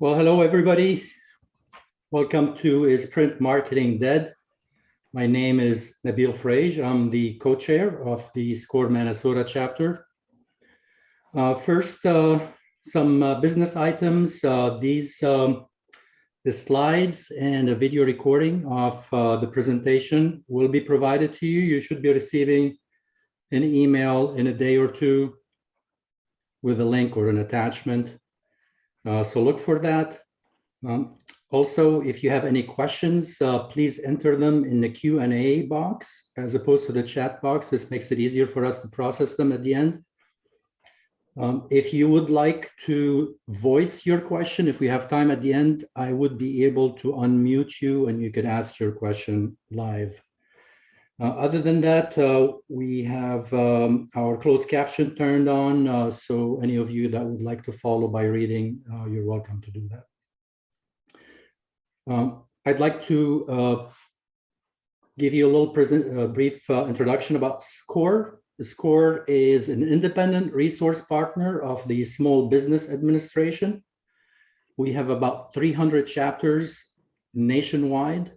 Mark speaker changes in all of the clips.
Speaker 1: Well, hello, everybody. Welcome to Is Print Marketing Dead? My name is Nabil Frage. I'm the co-chair of the SCORE Manasota chapter. First, some business items. The slides and a video recording of the presentation will be provided to you. You should be receiving an email in a day or two with a link or an attachment. So look for that. Also, if you have any questions, please enter them in the Q&A box as opposed to the chat box. This makes it easier for us to process them at the end. If you would like to voice your question, if we have time at the end, I would be able to unmute you and you could ask your question live. Other than that, we have our closed caption turned on, so any of you that would like to follow by reading, you're welcome to do that. I'd like to give you a little brief introduction about SCORE. SCORE is an independent resource partner of the Small Business Administration. We have about 300 chapters nationwide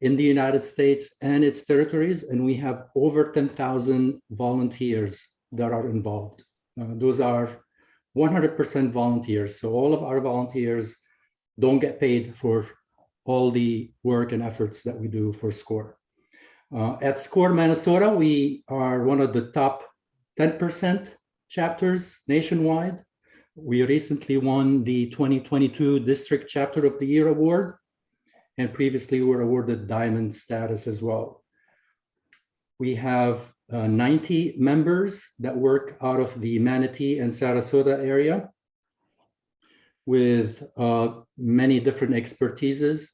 Speaker 1: in the United States and its territories, and we have over 10,000 volunteers that are involved. Those are 100% volunteers, so all of our volunteers don't get paid for all the work and efforts that we do for SCORE. At SCORE Manasota, we are one of the top 10% chapters nationwide. We recently won the 2022 District Chapter of the Year Award, and previously we were awarded Diamond status as well. We have 90 members that work out of the Manatee and Sarasota area with many different expertises.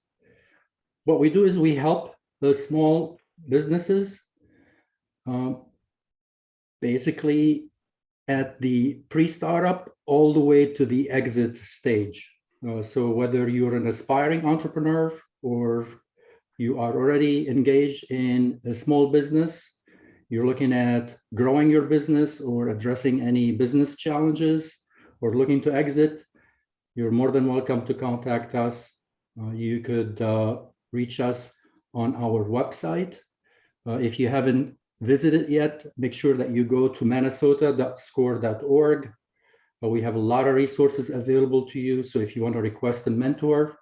Speaker 1: What we do is we help the small businesses basically at the pre-startup all the way to the exit stage. So whether you're an aspiring entrepreneur or you are already engaged in a small business, you're looking at growing your business or addressing any business challenges or looking to exit, you're more than welcome to contact us. You could reach us on our website. If you haven't visited yet, make sure that you go to manasota.score.org. We have a lot of resources available to you. So if you want to request a mentor,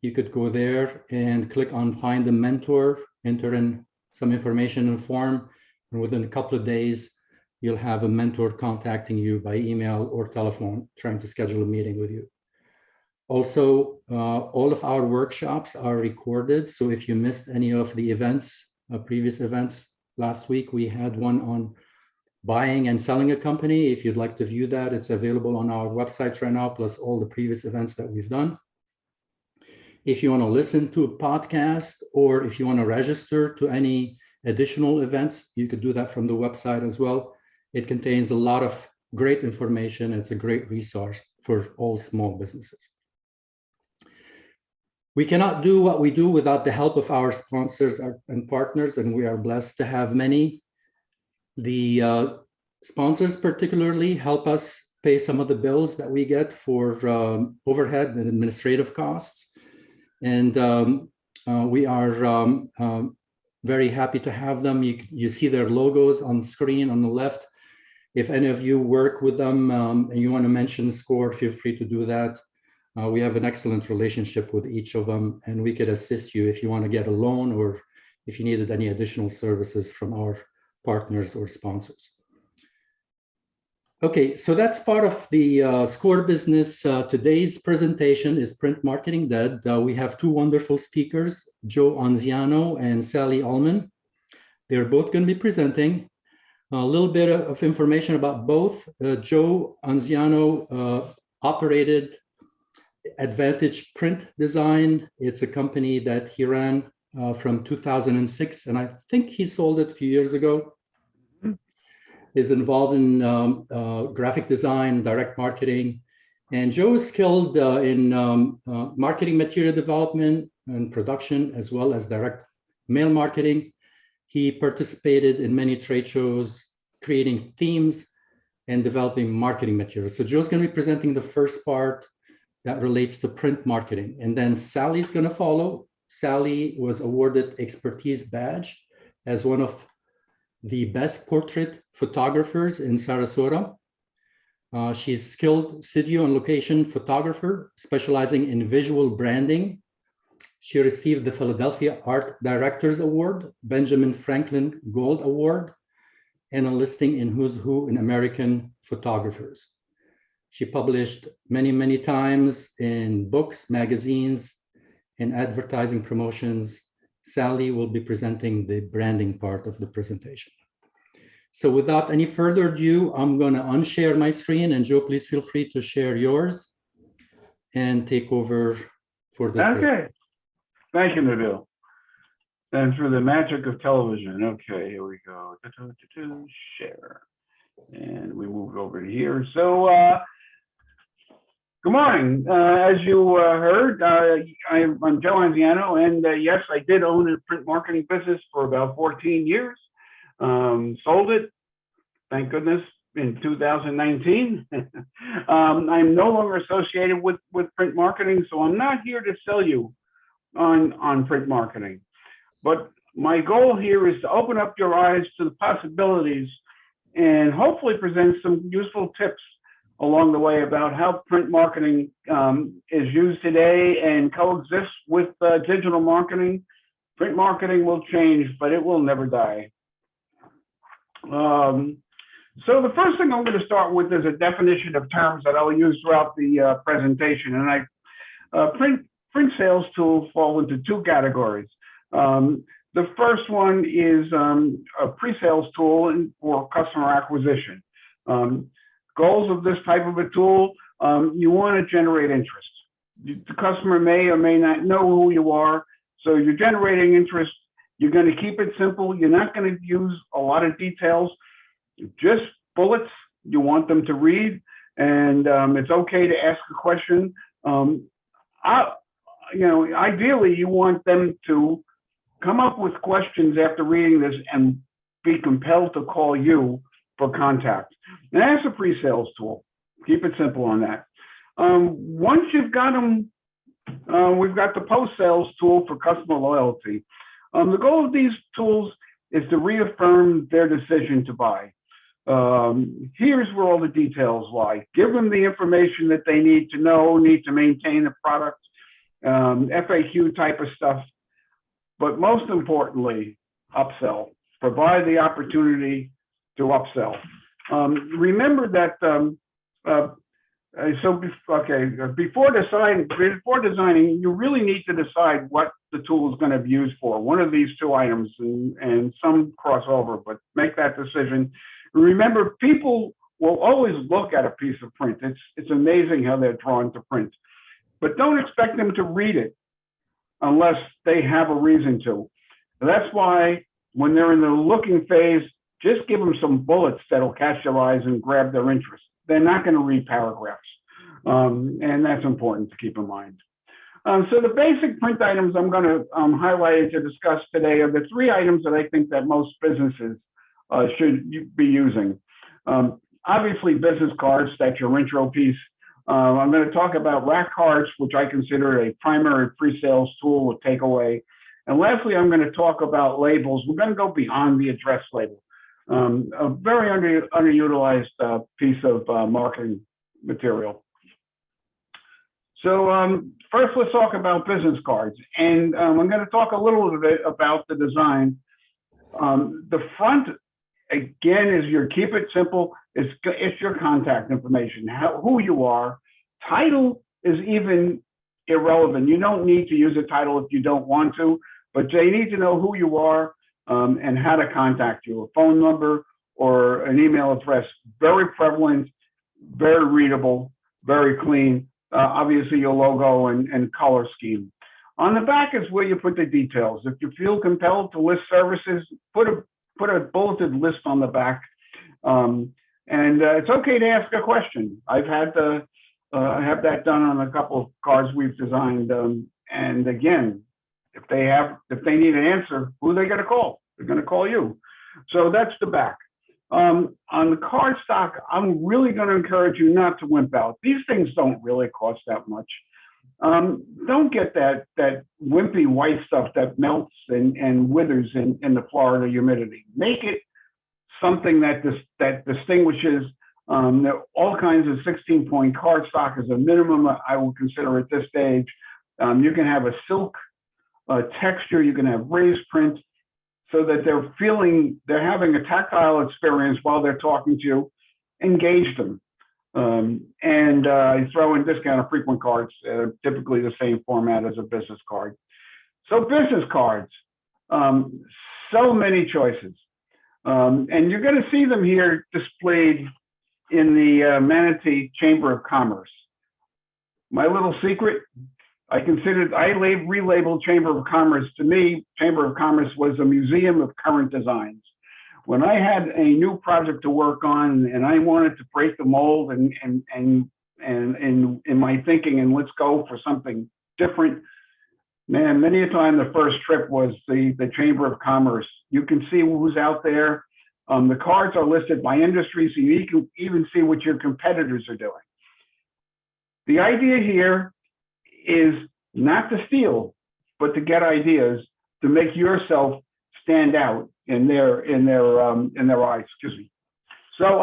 Speaker 1: you could go there and click on Find a Mentor, enter in some information in a form, and within a couple of days, you'll have a mentor contacting you by email or telephone, trying to schedule a meeting with you. Also, all of our workshops are recorded. So if you missed any of the events, previous events, last week we had one on buying and selling a company. If you'd like to view that, it's available on our website right now, plus all the previous events that we've done. If you want to listen to a podcast or if you want to register to any additional events, you could do that from the website as well. It contains a lot of great information. It's a great resource for all small businesses. We cannot do what we do without the help of our sponsors and partners, and we are blessed to have many. The sponsors particularly help us pay some of the bills that we get for overhead and administrative costs. And we are very happy to have them. You see their logos on the screen on the left. If any of you work with them and you want to mention SCORE, feel free to do that. We have an excellent relationship with each of them, and we could assist you if you want to get a loan or if you needed any additional services from our partners or sponsors. Okay, so that's part of the SCORE business. Today's presentation is Print Marketing Dead. We have two wonderful speakers, Joe Anziano and Sally Ullman. They're both going to be presenting. A little bit of information about both. Joe Anziano operated Advantage Print Design. It's a company that he ran from 2006, and I think he sold it a few years ago. Is involved in graphic design, direct marketing. And Joe is skilled in marketing material development and production, as well as direct mail marketing. He participated in many trade shows, creating themes and developing marketing materials. So Joe's going to be presenting the first part. that relates to print marketing. And then Sally's going to follow. Sally was awarded Expertise Badge as one of the best portrait photographers in Sarasota. She's skilled studio and location photographer, specializing in visual branding. She received the Philadelphia Art Directors Award, Benjamin Franklin Gold Award, and a listing in Who's Who in American Photographers. She published many, many times in books, magazines, and advertising promotions. Sally will be presenting the branding part of the presentation. So without any further ado, I'm going to unshare my screen, and Joe, please feel free to share yours and take over for this.
Speaker 2: Okay. Thank you, Nabil. And through the magic of television. Okay, here we go. Share. And we move over to here. So, good morning. As you heard, I'm Joe Anziano, and yes, I did own a print marketing business for about 14 years. Sold it, thank goodness, in 2019. I'm no longer associated with print marketing, so I'm not here to sell you on print marketing. But my goal here is to open up your eyes to the possibilities and hopefully present some useful tips along the way about how print marketing is used today and coexists with digital marketing. Print marketing will change, but it will never die. So the first thing I'm going to start with is a definition of terms that I'll use throughout the presentation. And print sales tools fall into two categories. The first one is a pre-sales tool for customer acquisition. Goals of this type of a tool, you want to generate interest. The customer may or may not know who you are, so you're generating interest. You're going to keep it simple. You're not going to use a lot of details, just bullets you want them to read, and it's okay to ask a question. Ideally, you want them to come up with questions after reading this and be compelled to call you for contact. And that's a pre-sales tool. Keep it simple on that. Once you've got them, we've got the post-sales tool for customer loyalty. The goal of these tools is to reaffirm their decision to buy. Here's where all the details lie. Give them the information that they need to know, need to maintain the product, FAQ type of stuff. But most importantly, upsell. Provide the opportunity to upsell. Remember that, before designing, you really need to decide what the tool is going to be used for. One of these two items, and some crossover, but make that decision. Remember, people will always look at a piece of print. It's amazing how they're drawn to print. But don't expect them to read it unless they have a reason to. And that's why when they're in the looking phase, just give them some bullets that'll catch their eyes and grab their interest. They're not going to read paragraphs. And that's important to keep in mind. So the basic print items I'm going to highlight to discuss today are the three items that I think that most businesses should be using. Obviously, business cards, that's your intro piece. I'm going to talk about rack cards, which I consider a primary pre-sales tool or takeaway. And lastly, I'm going to talk about labels. We're going to go beyond the address label. A very underutilized piece of marketing material. So first, let's talk about business cards. And I'm going to talk a little bit about the design. The front, again, is your keep it simple. It's your contact information, who you are. Title is even irrelevant. You don't need to use a title if you don't want to, but they need to know who you are and how to contact you. A phone number or an email address, very prevalent, very readable, very clean. Obviously, your logo and color scheme. On the back is where you put the details. If you feel compelled to list services, put a bulleted list on the back. And it's okay to ask a question. I've had I have that done on a couple of cards we've designed. And again, if they need an answer, who are they going to call? They're going to call you. So that's the back. On the card stock, I'm really going to encourage you not to wimp out. These things don't really cost that much. Don't get that wimpy white stuff that melts and withers in the Florida humidity. Make it something that distinguishes. There are all kinds of 16-point cardstock as a minimum I would consider at this stage. You can have a silk texture, you can have raised print, so that they're having a tactile experience while they're talking to you. Engage them. You throw in discounted frequent cards, typically the same format as a business card. So business cards, so many choices. And you're going to see them here displayed in the Manatee Chamber of Commerce. My little secret, I relabeled Chamber of Commerce. To me, Chamber of Commerce was a museum of current designs. When I had a new project to work on and I wanted to break the mold and in my thinking and let's go for something different, man, many a time the first trip was the Chamber of Commerce. You can see who's out there. The cards are listed by industry, so you can even see what your competitors are doing. The idea here is not to steal, but to get ideas to make yourself stand out in their eyes. Excuse me. So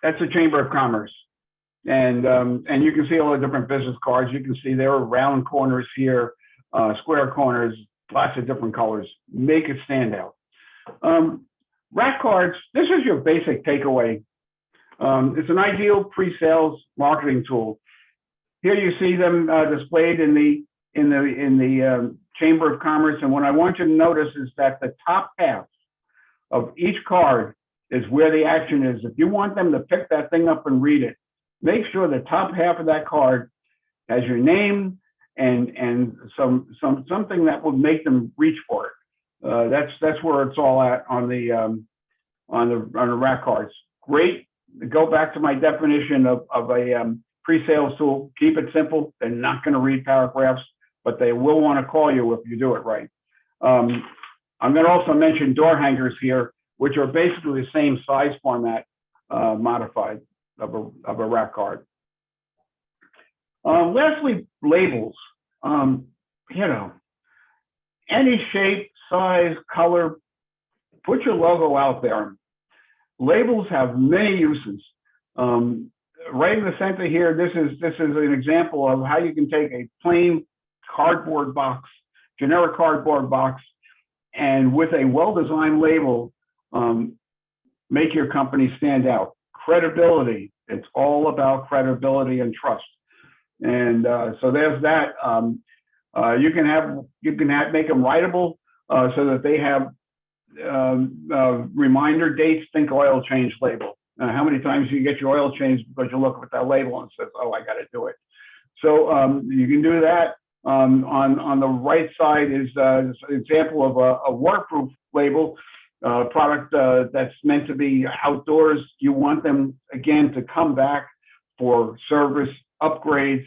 Speaker 2: that's the Chamber of Commerce, and you can see all the different business cards. You can see there are round corners here, square corners, lots of different colors. Make it stand out. Rack cards. This is your basic takeaway. It's an ideal pre-sales marketing tool. Here you see them displayed in the Chamber of Commerce, and what I want you to notice is that the top half of each card is where the action is. If you want them to pick that thing up and read it, make sure the top half of that card has your name and something that would make them reach for it. That's where it's all at on the rack cards. Great. Go back to my definition of a pre-sales tool. Keep it simple. They're not going to read paragraphs, but they will want to call you if you do it right. I'm going to also mention door hangers here, which are basically the same size format modified of a rack card. Lastly, labels. Any shape, size, color, put your logo out there. Labels have many uses. Right in the center here, this is an example of how you can take a plain cardboard box, generic cardboard box, and with a well-designed label, make your company stand out. Credibility. It's all about credibility and trust. And so there's that. You can make them writable so that they have reminder dates. Think oil change label. How many times do you get your oil changed because you look at that label and says, "Oh, I got to do it." So you can do that. On the right side is an example of a waterproof label, product that's meant to be outdoors. You want them again to come back for service upgrades.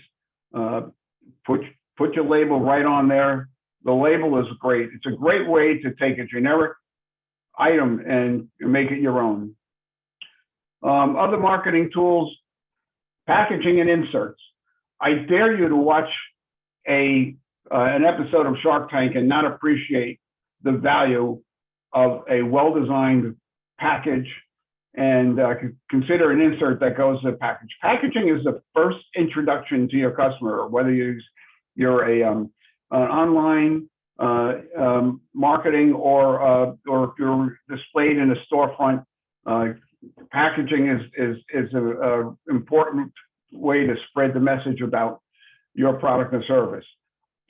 Speaker 2: Put your label right on there. The label is great. It's a great way to take a generic item and make it your own. Other marketing tools, packaging and inserts. I dare you to watch an episode of Shark Tank and not appreciate the value of a well-designed package and consider an insert that goes to the package. Packaging is the first introduction to your customer, whether you're an online marketing or if you're displayed in a storefront. Packaging is an important way to spread the message about your product and service.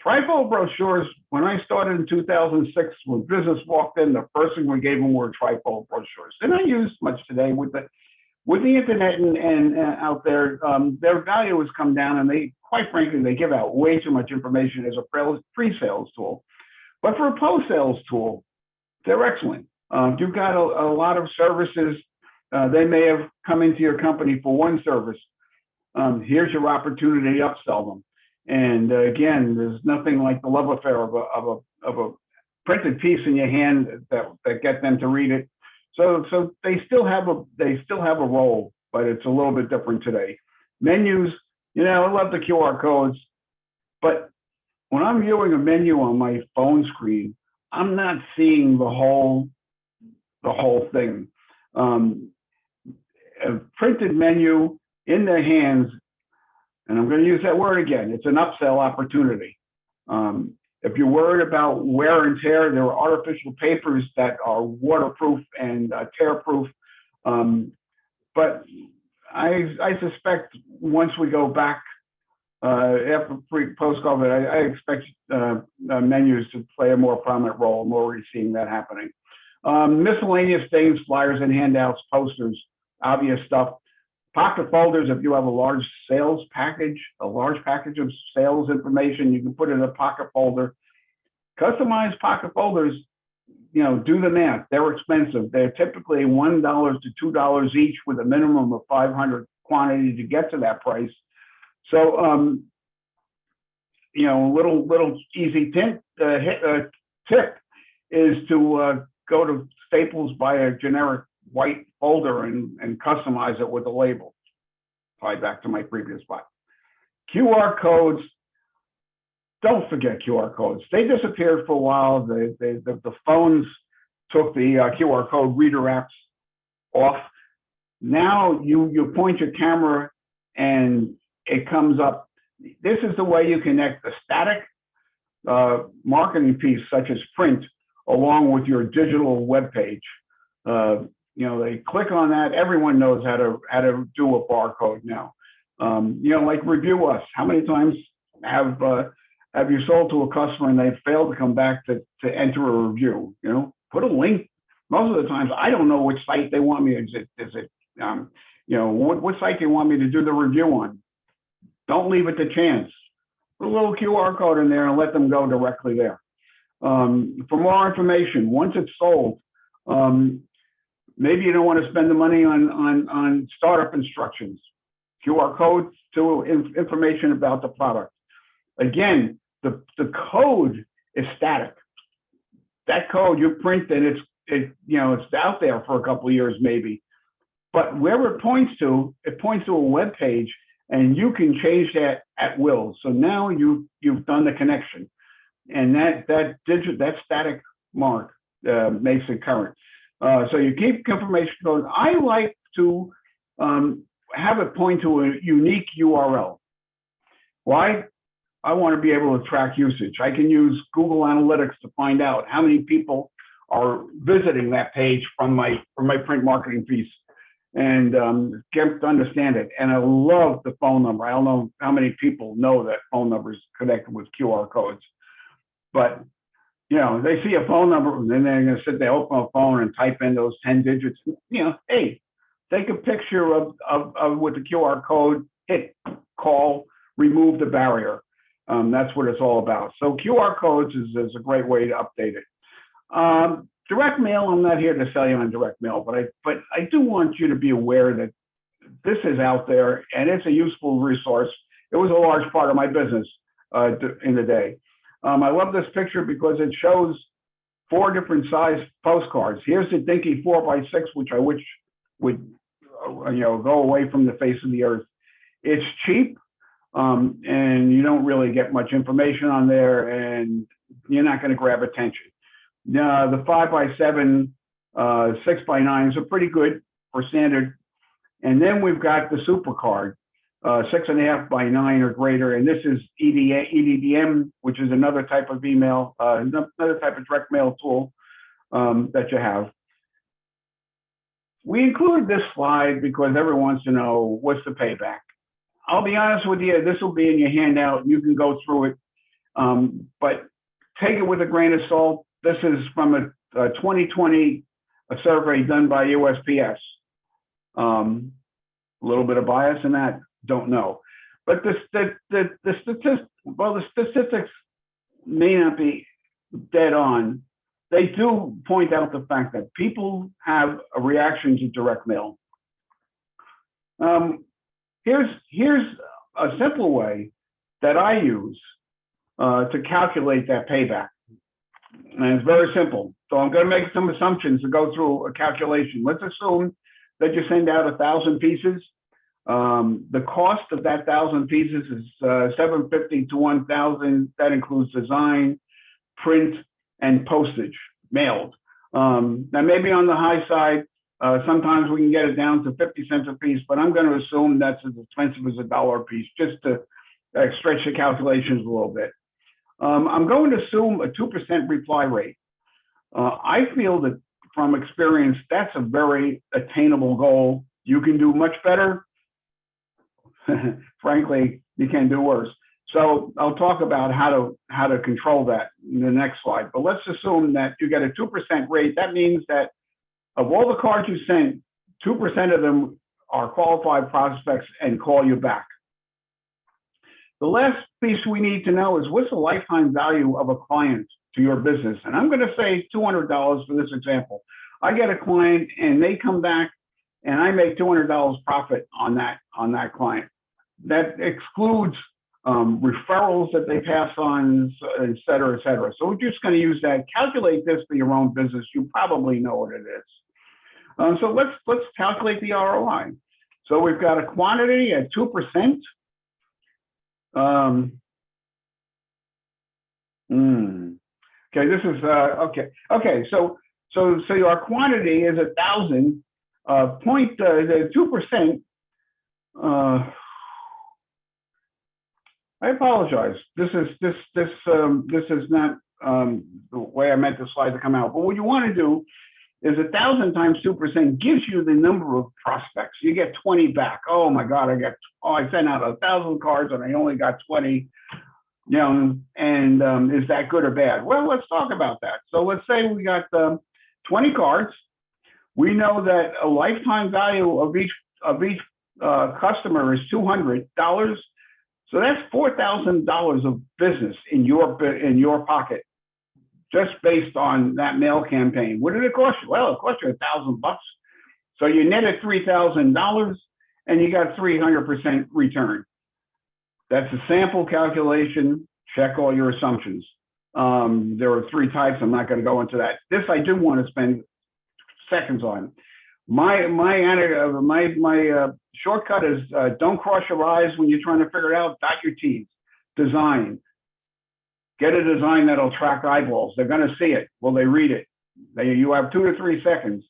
Speaker 2: Trifold Brochures, when I started in 2006, when business walked in, the first thing we gave them were Trifold Brochures. They're not used much today with the internet and out there. Their value has come down, and quite frankly, they give out way too much information as a pre-sales tool. But for a post-sales tool, they're excellent. You've got a lot of services. They may have come into your company for one service. Here's your opportunity to upsell them. And again, there's nothing like the love affair of a printed piece in your hand that get them to read it. So they still have a role, but it's a little bit different today. Menus, I love the QR codes, but when I'm viewing a menu on my phone screen, I'm not seeing the whole thing. A printed menu in their hands, and I'm going to use that word again, it's an upsell opportunity. If you're worried about wear and tear, there are artificial papers that are waterproof and tear-proof. But I suspect once we go back after post-COVID, I expect menus to play a more prominent role. I'm already seeing that happening. Miscellaneous things, flyers and handouts, posters, obvious stuff. Pocket folders, if you have a large sales package, a large package of sales information, you can put it in a pocket folder. Customized pocket folders, do the math. They're expensive. They're typically $1 to $2 each with a minimum of 500 quantity to get to that price. So, little easy tip is to go to Staples, buy a generic white folder and customize it with a label. Tie back to my previous slide. QR codes, don't forget QR codes. They disappeared for a while. The phones took the QR code reader apps off. Now you point your camera and it comes up. This is the way you connect the static marketing piece, such as print, along with your digital web page. They click on that. Everyone knows how to do a barcode now. Like Review Us. How many times have you sold to a customer and they failed to come back to enter a review? Put a link. Most of the times, I don't know which site they want me. What site they want me to do the review on? Don't leave it to chance. Put a little QR code in there and let them go directly there. For more information, once it's sold, maybe you don't want to spend the money on startup instructions, QR codes to information about the product. Again, the code is static. That code you print and it's out there for a couple of years maybe, but wherever it points to a web page, and you can change that at will. So now you've done the connection, and that static mark makes it current. So you keep confirmation code. I like to have it point to a unique URL. Why? I want to be able to track usage. I can use Google Analytics to find out how many people are visiting that page from my print marketing piece, and get to understand it. And I love the phone number. I don't know how many people know that phone number is connected with QR codes, but they see a phone number and then they're going to sit there, open a phone and type in those 10 digits. Hey, take a picture of with the QR code, hit call, remove the barrier. That's what it's all about. So QR codes is a great way to update it. Direct mail, I'm not here to sell you on direct mail, but I do want you to be aware that this is out there and it's a useful resource. It was a large part of my business in the day. I love this picture because it shows 4 different size postcards. Here's the dinky 4x6, which I wish would go away from the face of the earth. It's cheap, and you don't really get much information on there, and you're not going to grab attention. The 5x7, 6x9s are pretty good for standard. And then we've got the super card, 6.5x9 or greater. And this is EDDM, which is another type of email, another type of direct mail tool that you have. We included this slide because everyone wants to know what's the payback. I'll be honest with you, this will be in your handout. You can go through it, but take it with a grain of salt. This is from a 2020 survey done by USPS. A little bit of bias in that, don't know. But the statistics may not be dead on. They do point out the fact that people have a reaction to direct mail. Here's a simple way that I use to calculate that payback. And it's very simple. So I'm going to make some assumptions to go through a calculation. Let's assume that you send out 1,000 pieces. The cost of that 1,000 pieces is $750 to $1,000. That includes design, print, and postage mailed. Now, maybe on the high side, sometimes we can get it down to 50 cents a piece, but I'm going to assume that's as expensive as $1 a piece, just to stretch the calculations a little bit. I'm going to assume a 2% reply rate. I feel that from experience, that's a very attainable goal. You can do much better. Frankly, you can do worse. So I'll talk about how to control that in the next slide. But let's assume that you get a 2% rate. That means that of all the cards you send, 2% of them are qualified prospects and call you back. The last piece we need to know is what's the lifetime value of a client to your business? And I'm going to say $200 for this example. I get a client and they come back and I make $200 profit on that client. That excludes referrals that they pass on, et cetera, et cetera. So we're just going to use that. Calculate this for your own business. You probably know what it is. So let's calculate the ROI. So we've got a quantity at 2%. Okay, this is okay. Okay, so your quantity is 1,000. The 2%. I apologize. This is not the way I meant the slide to come out. But what you want to do is 1,000 times 2% gives you the number of prospects. You get 20 back. Oh my God, I sent out 1,000 cards and I only got 20. You know, and is that good or bad? Well, let's talk about that. So let's say we got 20 cards. We know that a lifetime value of each customer is $200. So that's $4,000 of business in your pocket, just based on that mail campaign. What did it cost you? Well, it cost you $1,000. So you netted $3,000 and you got 300% return. That's a sample calculation. Check all your assumptions. There are 3 types. I'm not going to go into that. This I do want to spend seconds on. My shortcut is don't cross your I's when you're trying to figure it out. Dot your T's. Design. Get a design that'll attract eyeballs. They're going to see it. Will they read it? You have 2 to 3 seconds.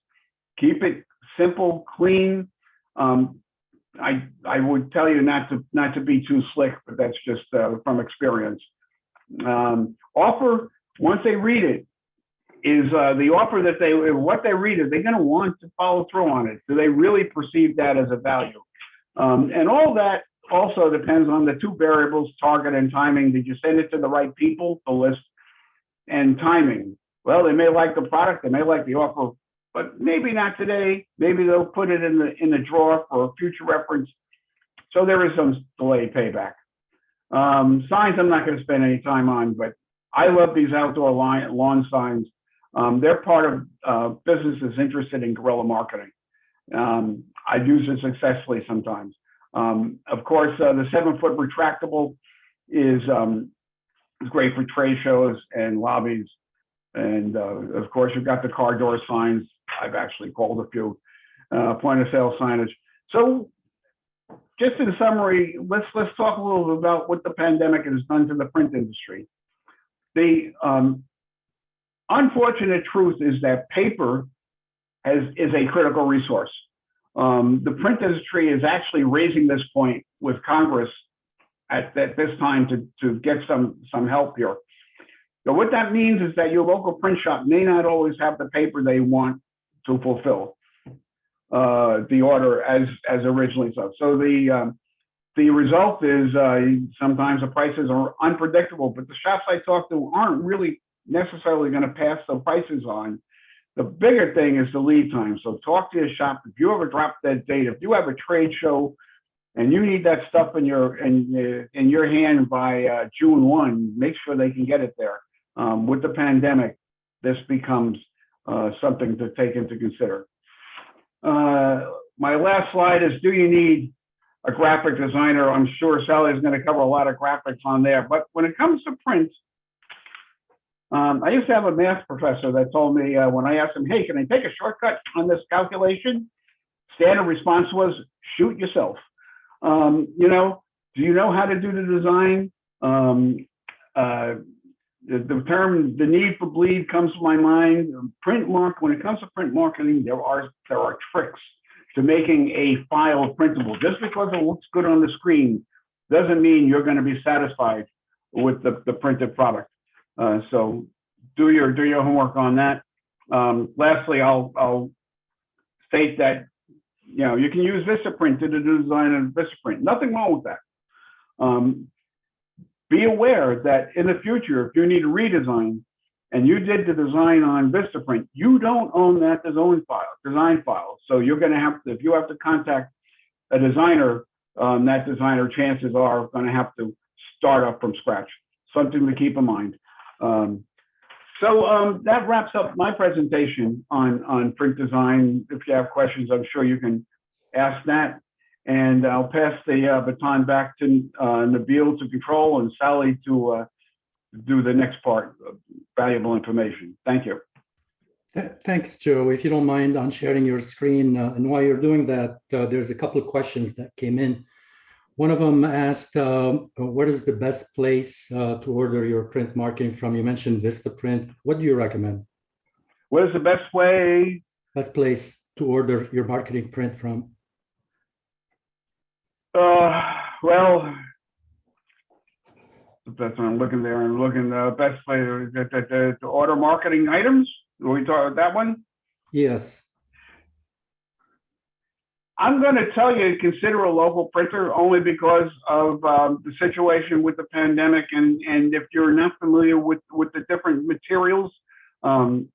Speaker 2: Keep it simple, clean. I would tell you not to be too slick, but that's just from experience. Offer, once they read it, is the offer that what they read, are they going to want to follow through on it? Do they really perceive that as a value? And all that also depends on the 2 variables, target and timing. Did you send it to the right people, the list, and timing? Well, they may like the product, they may like the offer, but maybe not today. Maybe they'll put it in the drawer for future reference. So there is some delayed payback. Signs I'm not going to spend any time on, but I love these outdoor lawn signs. They're part of businesses interested in guerrilla marketing. I've used it successfully sometimes. Of course, the 7-foot retractable is great for trade shows and lobbies. And of course, you've got the car door signs. I've actually called a few point of sale signage. So just in summary, let's talk a little bit about what the pandemic has done to the print industry. The unfortunate truth is that paper is a critical resource. The print industry is actually raising this point with Congress at this time to get some help here. So what that means is that your local print shop may not always have the paper they want to fulfill the order as originally so. So the result is sometimes the prices are unpredictable, but the shops I talk to aren't really necessarily going to pass the prices on. The bigger thing is the lead time. So talk to your shop. If you ever drop that date, if you have a trade show and you need that stuff in your hand by June 1, make sure they can get it there. With the pandemic, this becomes something to take into consider. My last slide is, do you need a graphic designer? I'm sure Sally is going to cover a lot of graphics on there, but when it comes to print, I used to have a math professor that told me when I asked him, hey, can I take a shortcut on this calculation? Standard response was, shoot yourself. You know, do you know how to do the design? The term, the need for bleed comes to my mind. When it comes to print marketing, there are tricks to making a file printable. Just because it looks good on the screen doesn't mean you're going to be satisfied with the printed product. So do your homework on that. Lastly, I'll state that you can use VistaPrint to do the design in VistaPrint. Nothing wrong with that. Be aware that in the future, if you need a redesign and you did the design on VistaPrint, you don't own that design file. So you're going to have to, if you have to contact a designer, that designer chances are going to have to start up from scratch. Something to keep in mind. So that wraps up my presentation on print design. If you have questions, I'm sure you can ask that. And I'll pass the baton back to Nabil to control and Sally to do the next part of valuable information. Thank you.
Speaker 1: Thanks, Joe. If you don't mind on sharing your screen, and while you're doing that, there's a couple of questions that came in. One of them asked, what is the best place to order your print marketing from? You mentioned VistaPrint. What do you recommend?
Speaker 2: What is the best way?
Speaker 1: Best place to order your marketing print from?
Speaker 2: Well, that's what I'm looking there. I'm looking the best way to order marketing items. Are we talking about that one?
Speaker 1: Yes.
Speaker 2: I'm going to tell you, consider a local printer only because of the situation with the pandemic. And if you're not familiar with the different materials, that's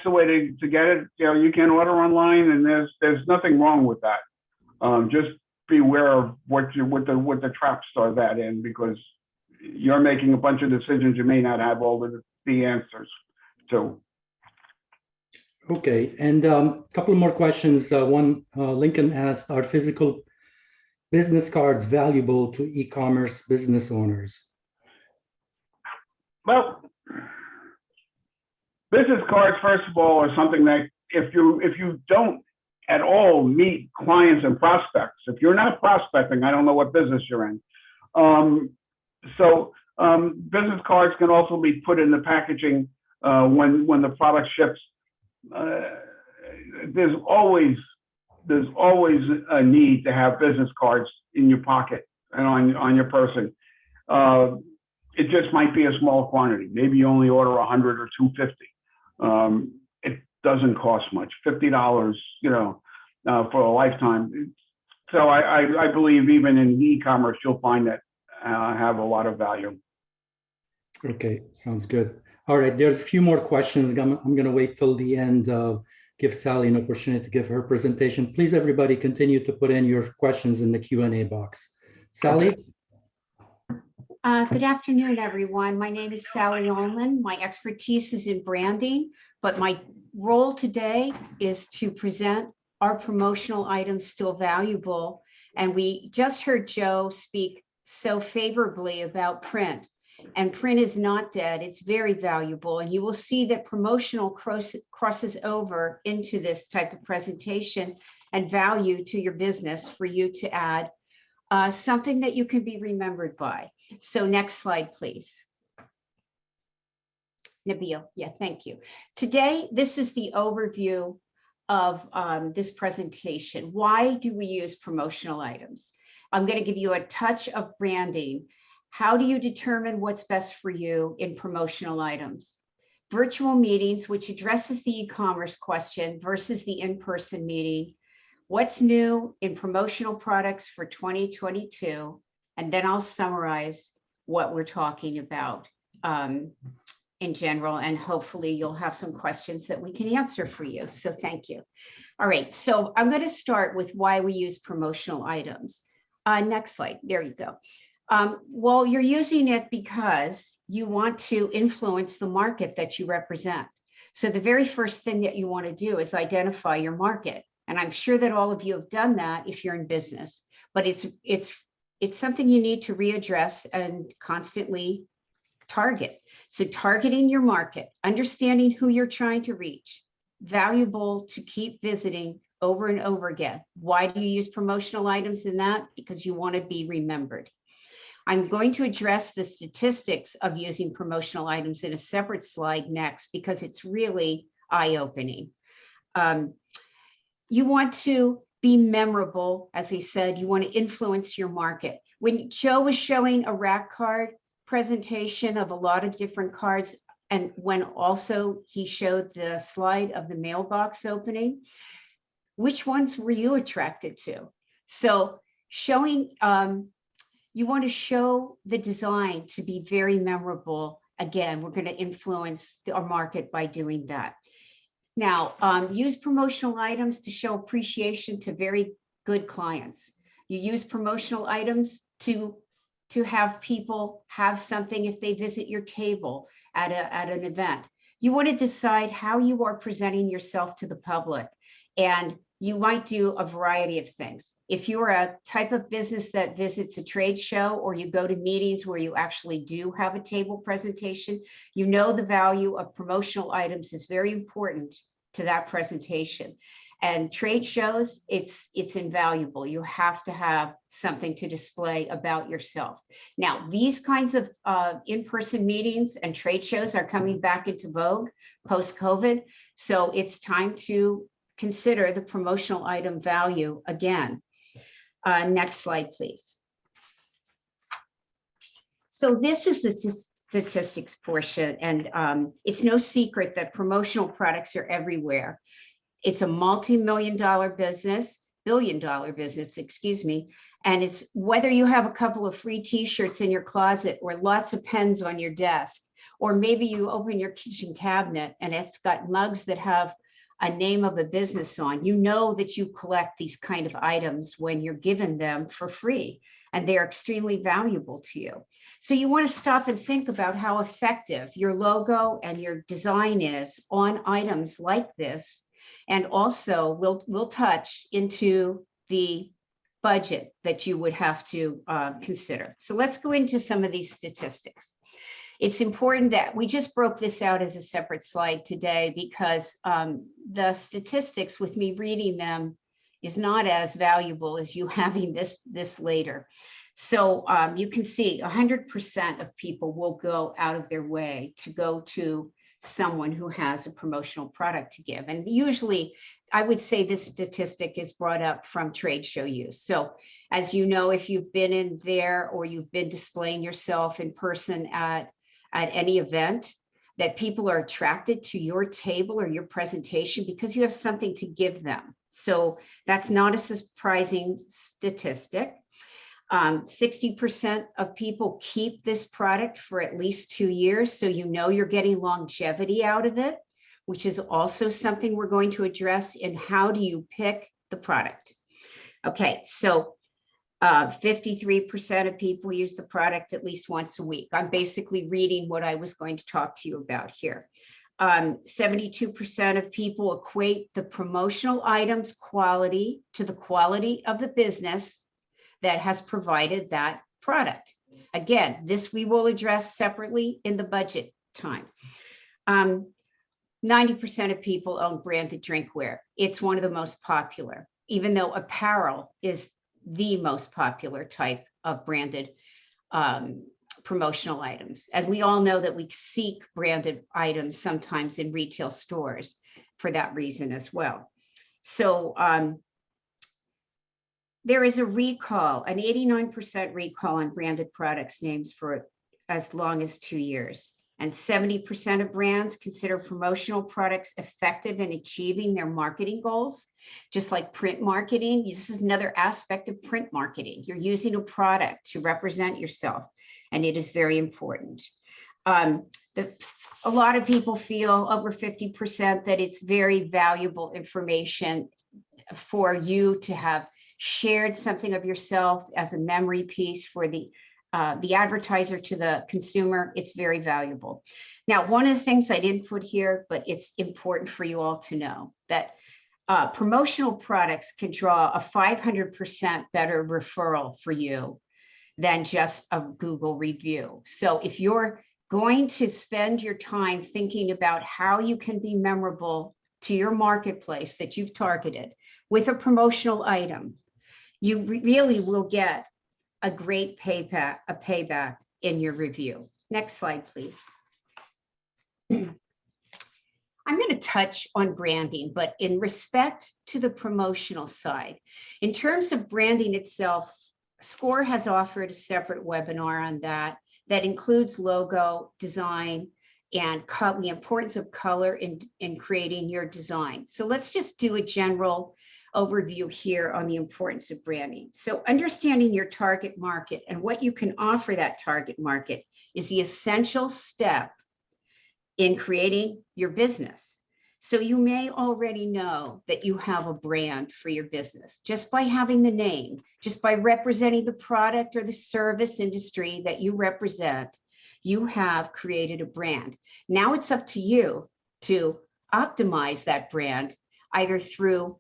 Speaker 2: the way to get it. You can order online, and there's nothing wrong with that. Just be aware of what the traps are that in, because you're making a bunch of decisions you may not have all the answers to.
Speaker 1: Okay, and a couple more questions. One, Lincoln asked, are physical business cards valuable to e-commerce business owners?
Speaker 2: Well, business cards, first of all, are something that if you don't at all meet clients and prospects, if you're not prospecting, I don't know what business you're in. Business cards can also be put in the packaging when the product ships. There's always a need to have business cards in your pocket and on your person. It just might be a small quantity. Maybe you only order 100 or 250. It doesn't cost much, $50, for a lifetime. So I believe even in e-commerce, you'll find that have a lot of value.
Speaker 1: Okay, sounds good. All right, there's a few more questions. I'm going to wait till the end, give Sally an opportunity to give her presentation. Please, everybody, continue to put in your questions in the Q&A box. Sally?
Speaker 3: Good afternoon, everyone. My name is Sally Ullman. My expertise is in branding, but my role today is to present our promotional items still valuable. And we just heard Joe speak so favorably about print. And print is not dead, it's very valuable. And you will see that promotional crosses over into this type of presentation and value to your business for you to add something that you can be remembered by. So next slide, please. Nabil, yeah, thank you. Today, this is the overview of this presentation. Why do we use promotional items? I'm going to give you a touch of branding. How do you determine what's best for you in promotional items? Virtual meetings, which addresses the e-commerce question versus the in-person meeting. What's new in promotional products for 2022? And then I'll summarize what we're talking about in general, and hopefully you'll have some questions that we can answer for you. So thank you. All right, so I'm going to start with why we use promotional items. Next slide, there you go. Well, you're using it because you want to influence the market that you represent. So the very first thing that you want to do is identify your market. And I'm sure that all of you have done that if you're in business, but it's something you need to readdress and constantly target. So targeting your market, understanding who you're trying to reach, valuable to keep visiting over and over again. Why do you use promotional items in that? Because you want to be remembered. I'm going to address the statistics of using promotional items in a separate slide next, because it's really eye-opening. You want to be memorable. As I said, you want to influence your market. When Joe was showing a rack card presentation of a lot of different cards, and when also he showed the slide of the mailbox opening, which ones were you attracted to? So showing, you want to show the design to be very memorable. Again, we're going to influence our market by doing that. Now, use promotional items to show appreciation to very good clients. You use promotional items to have people have something if they visit your table at an event. You want to decide how you are presenting yourself to the public, and you might do a variety of things. If you're a type of business that visits a trade show, or you go to meetings where you actually do have a table presentation, you know the value of promotional items is very important to that presentation. And trade shows, it's invaluable. You have to have something to display about yourself. Now, these kinds of in-person meetings and trade shows are coming back into vogue post-COVID. So it's time to consider the promotional item value again. Next slide, please. So this is the statistics portion, and it's no secret that promotional products are everywhere. It's a multi-million-dollar business, billion-dollar business, excuse me, and it's whether you have a couple of free t-shirts in your closet or lots of pens on your desk, or maybe you open your kitchen cabinet and it's got mugs that have a name of a business on. You know that you collect these kind of items when you're given them for free, and they're extremely valuable to you. So you want to stop and think about how effective your logo and your design is on items like this. And also we'll touch into the budget that you would have to consider. So let's go into some of these statistics. It's important that we just broke this out as a separate slide today, because the statistics, with me reading them, is not as valuable as you having this later. So you can see 100% of people will go out of their way to go to someone who has a promotional product to give. And usually I would say this statistic is brought up from trade show use. So as you know, if you've been in there or you've been displaying yourself in person at any event, that people are attracted to your table or your presentation because you have something to give them. So that's not a surprising statistic. 60% of people keep this product for at least 2 years. So you know you're getting longevity out of it, which is also something we're going to address in how do you pick the product. Okay, so 53% of people use the product at least once a week. I'm basically reading what I was going to talk to you about here. 72% of people equate the promotional items quality to the quality of the business that has provided that product. Again, this we will address separately in the budget time. 90% of people own branded drinkware. It's one of the most popular, even though apparel is the most popular type of branded promotional items. And we all know that we seek branded items sometimes in retail stores for that reason as well. So there is a recall, an 89% recall on branded products names for as long as 2 years. And 70% of brands consider promotional products effective in achieving their marketing goals, just like print marketing. This is another aspect of print marketing. You're using a product to represent yourself, and it is very important. A lot of people feel, over 50%, that it's very valuable information for you to have shared something of yourself as a memory piece for the advertiser to the consumer. It's very valuable. Now, one of the things I didn't put here, but it's important for you all to know, that promotional products can draw a 500% better referral for you than just a Google review. So if you're going to spend your time thinking about how you can be memorable to your marketplace that you've targeted with a promotional item, you really will get a great payback in your review. Next slide, please. I'm going to touch on branding, but in respect to the promotional side, in terms of branding itself, SCORE has offered a separate webinar on that includes logo design and the importance of color in creating your design. So let's just do a general overview here on the importance of branding. So understanding your target market and what you can offer that target market is the essential step in creating your business. So you may already know that you have a brand for your business just by having the name, just by representing the product or the service industry that you represent, you have created a brand. Now it's up to you to optimize that brand either through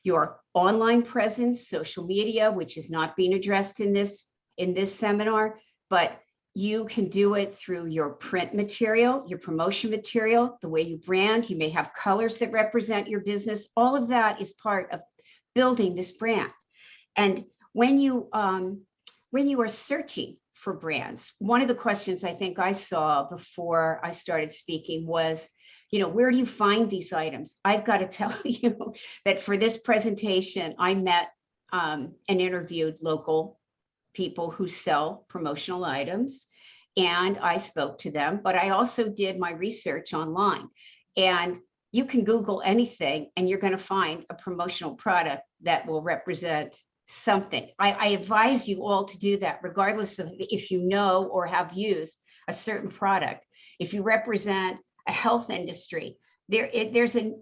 Speaker 3: your online presence, social media, which is not being addressed in this seminar, but you can do it through your print material, your promotion material, the way you brand. You may have colors that represent your business. All of that is part of building this brand. And when you are searching for brands, one of the questions I think I saw before I started speaking was, where do you find these items? I've got to tell you that for this presentation, I met and interviewed local people who sell promotional items, and I spoke to them, but I also did my research online. And you can Google anything and you're going to find a promotional product that will represent something. I advise you all to do that, regardless of if you know or have used a certain product. If you represent a health industry, there's an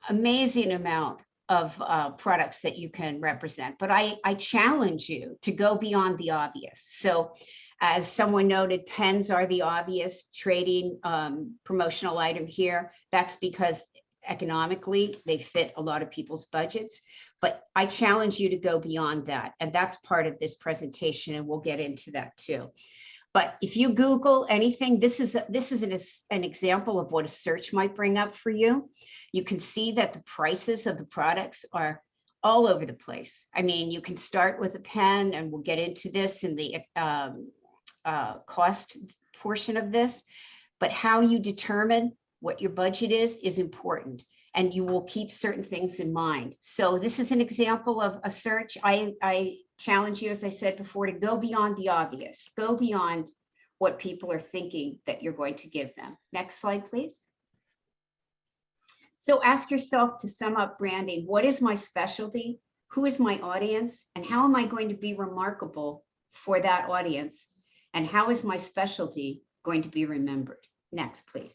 Speaker 3: amazing amount of products that you can represent, but I challenge you to go beyond the obvious. So as someone noted, pens are the obvious trading promotional item here. That's because economically they fit a lot of people's budgets, but I challenge you to go beyond that. And that's part of this presentation, and we'll get into that too. But if you Google anything, this is an example of what a search might bring up for you. You can see that the prices of the products are all over the place. I mean, you can start with a pen, and we'll get into this in the cost portion of this. But how you determine what your budget is important, and you will keep certain things in mind. So this is an example of a search. I challenge you, as I said before, to go beyond the obvious, go beyond what people are thinking that you're going to give them. Next slide, please. So ask yourself, to sum up branding, what is my specialty? Who is my audience? And how am I going to be remarkable for that audience? And how is my specialty going to be remembered? Next, please.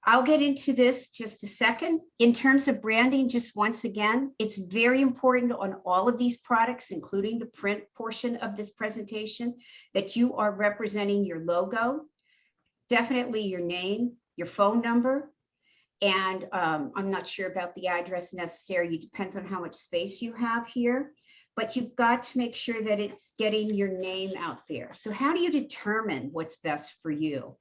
Speaker 3: I'll get into this just a second. In terms of branding, just once again, it's very important on all of these products, including the print portion of this presentation, that you are representing your logo, definitely your name, your phone number, and I'm not sure about the address necessary. It depends on how much space you have here, but you've got to make sure that it's getting your name out there. So how do you determine what's best for you?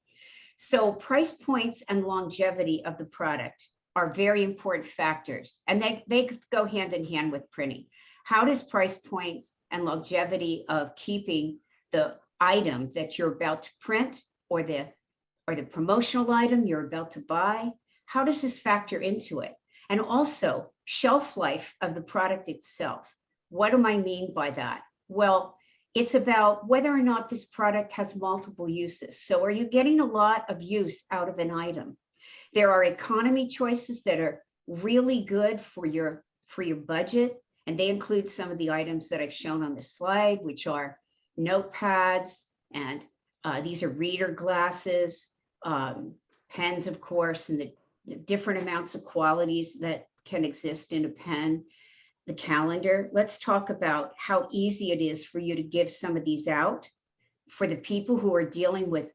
Speaker 3: So price points and longevity of the product are very important factors, and they go hand in hand with printing. How does price points and longevity of keeping the item that you're about to print or the promotional item you're about to buy, how does this factor into it? And also shelf life of the product itself. What do I mean by that? Well, it's about whether or not this product has multiple uses. So are you getting a lot of use out of an item? There are economy choices that are really good for your budget, and they include some of the items that I've shown on this slide, which are notepads, and these are reader glasses, pens, of course, and the different amounts of qualities that can exist in a pen. The calendar. Let's talk about how easy it is for you to give some of these out. For the people who are dealing with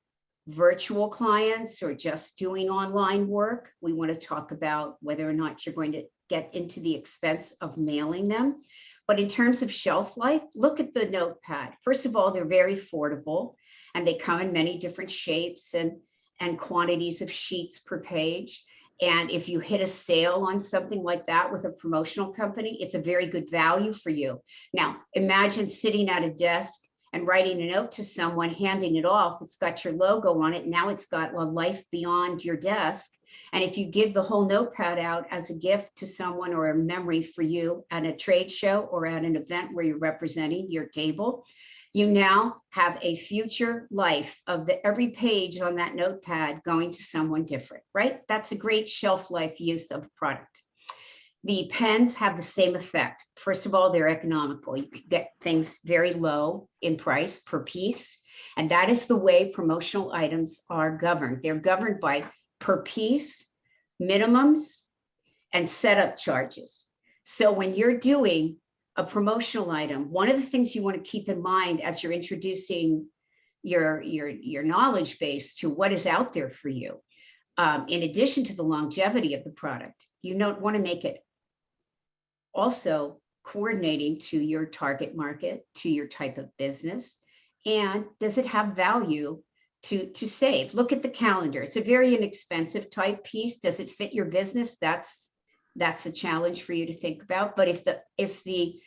Speaker 3: virtual clients or just doing online work, we want to talk about whether or not you're going to get into the expense of mailing them. But in terms of shelf life, look at the notepad. First of all, they're very affordable and they come in many different shapes and quantities of sheets per page. And if you hit a sale on something like that with a promotional company, it's a very good value for you. Now, imagine sitting at a desk and writing a note to someone, handing it off. It's got your logo on it. Now it's got a life beyond your desk. And if you give the whole notepad out as a gift to someone or a memory for you at a trade show or at an event where you're representing your table, you now have a future life of every page on that notepad going to someone different, right? That's a great shelf life use of a product. The pens have the same effect. First of all, they're economical. You can get things very low in price per piece. And that is the way promotional items are governed. They're governed by per piece, minimums, and setup charges. So when you're doing a promotional item, one of the things you want to keep in mind as you're introducing your knowledge base to what is out there for you, in addition to the longevity of the product, you want to make it also coordinating to your target market, to your type of business, and does it have value to save? Look at the calendar. It's a very inexpensive type piece. Does it fit your business? That's a challenge for you to think about. But if the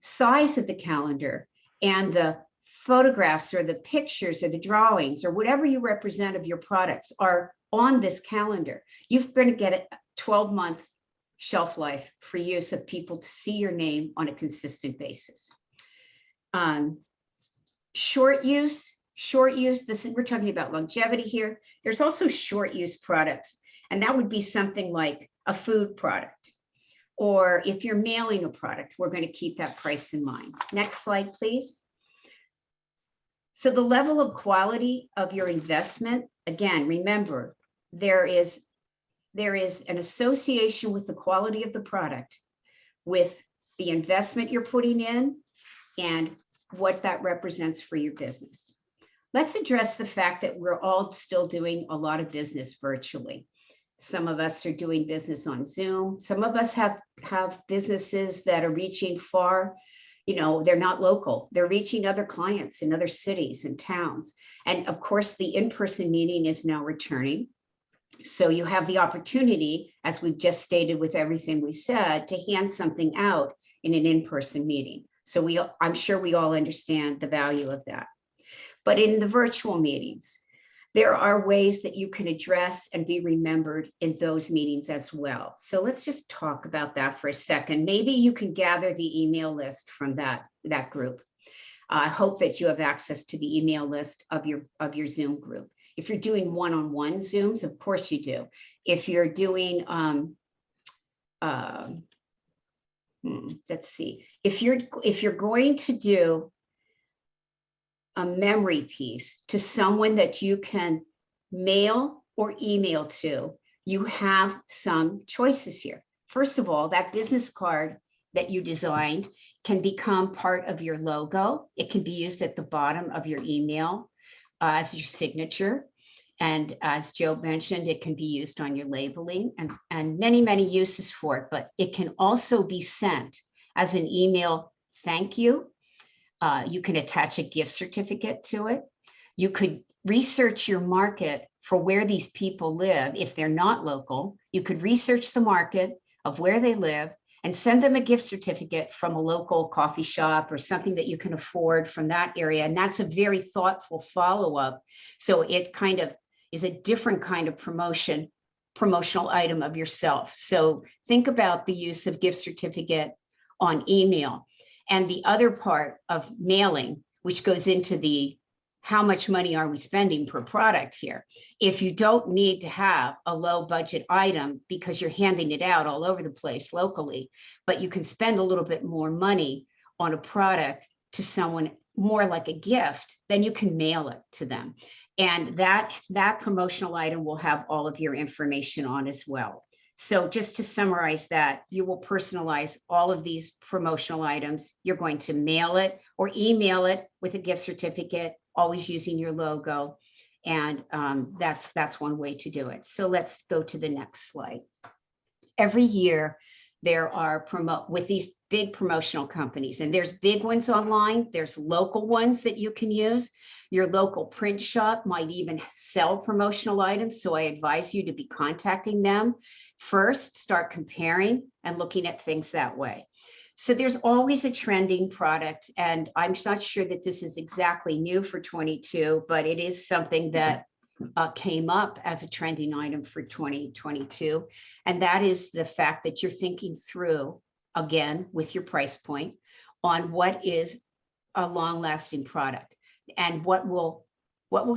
Speaker 3: size of the calendar and the photographs or the pictures or the drawings or whatever you represent of your products are on this calendar, you're going to get a 12-month shelf life for use of people to see your name on a consistent basis. Short use, we're talking about longevity here. There's also short use products, and that would be something like a food product. Or if you're mailing a product, we're going to keep that price in mind. Next slide, please. So the level of quality of your investment, again, remember, there is an association with the quality of the product with the investment you're putting in and what that represents for your business. Let's address the fact that we're all still doing a lot of business virtually. Some of us are doing business on Zoom. Some of us have businesses that are reaching far. They're not local. They're reaching other clients in other cities and towns. And of course, the in-person meeting is now returning. So you have the opportunity, as we've just stated with everything we said, to hand something out in an in-person meeting. So I'm sure we all understand the value of that. But in the virtual meetings, there are ways that you can address and be remembered in those meetings as well. So let's just talk about that for a second. Maybe you can gather the email list from that group. I hope that you have access to the email list of your Zoom group. If you're doing one-on-one Zooms, of course you do. If you're doing, let's see, if you're going to do a memory piece to someone that you can mail or email to, you have some choices here. First of all, that business card that you designed can become part of your logo. It can be used at the bottom of your email as your signature. And as Joe mentioned, it can be used on your labeling and many, many uses for it, but it can also be sent as an email thank you. You can attach a gift certificate to it. You could research your market for where these people live. If they're not local, you could research the market of where they live and send them a gift certificate from a local coffee shop or something that you can afford from that area. And that's a very thoughtful follow-up. So it kind of is a different kind of promotional item of yourself. So think about the use of gift certificate on email. And the other part of mailing, which goes into the how much money are we spending per product here? If you don't need to have a low budget item because you're handing it out all over the place locally, but you can spend a little bit more money on a product to someone more like a gift, then you can mail it to them. And that promotional item will have all of your information on as well. So just to summarize that, you will personalize all of these promotional items. You're going to mail it or email it with a gift certificate, always using your logo. And that's one way to do it. So let's go to the next slide. Every year, there are with these big promotional companies, and there's big ones online, there's local ones that you can use. Your local print shop might even sell promotional items, so I advise you to be contacting them first, start comparing and looking at things that way. So there's always a trending product, and I'm not sure that this is exactly new for 22, but it is something that came up as a trending item for 2022. And that is the fact that you're thinking through, again, with your price point, on what is a long-lasting product and what will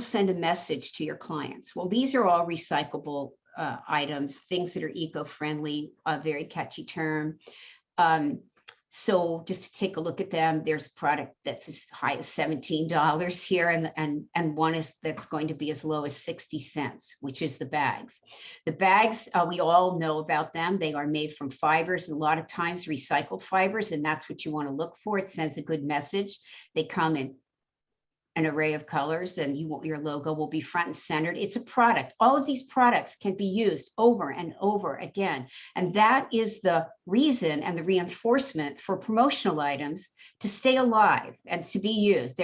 Speaker 3: send a message to your clients. Well, these are all recyclable items, things that are eco-friendly, a very catchy term. So just to take a look at them, there's a product that's as high as $17 here, and one is that's going to be as low as 60 cents, which is the bags. The bags, we all know about them. They are made from fibers, a lot of times recycled fibers, and that's what you want to look for. It sends a good message. They come in an array of colors, and your logo will be front and centered. It's a product. All of these products can be used over and over again. And that is the reason and the reinforcement for promotional items to stay alive and to be used.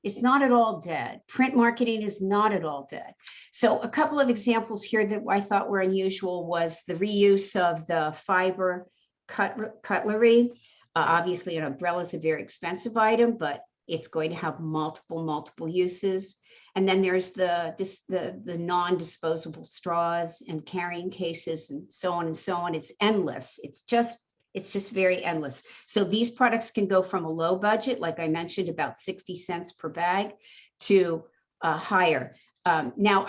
Speaker 3: It's not at all dead. Print marketing is not at all dead. So a couple of examples here that I thought were unusual was the reuse of the fiber cutlery. Obviously, an umbrella is a very expensive item, but it's going to have multiple uses. And then there's the non-disposable straws and carrying cases and so on and so on. It's endless. It's just very endless. So these products can go from a low budget, like I mentioned, about 60 cents per bag, to higher. Now,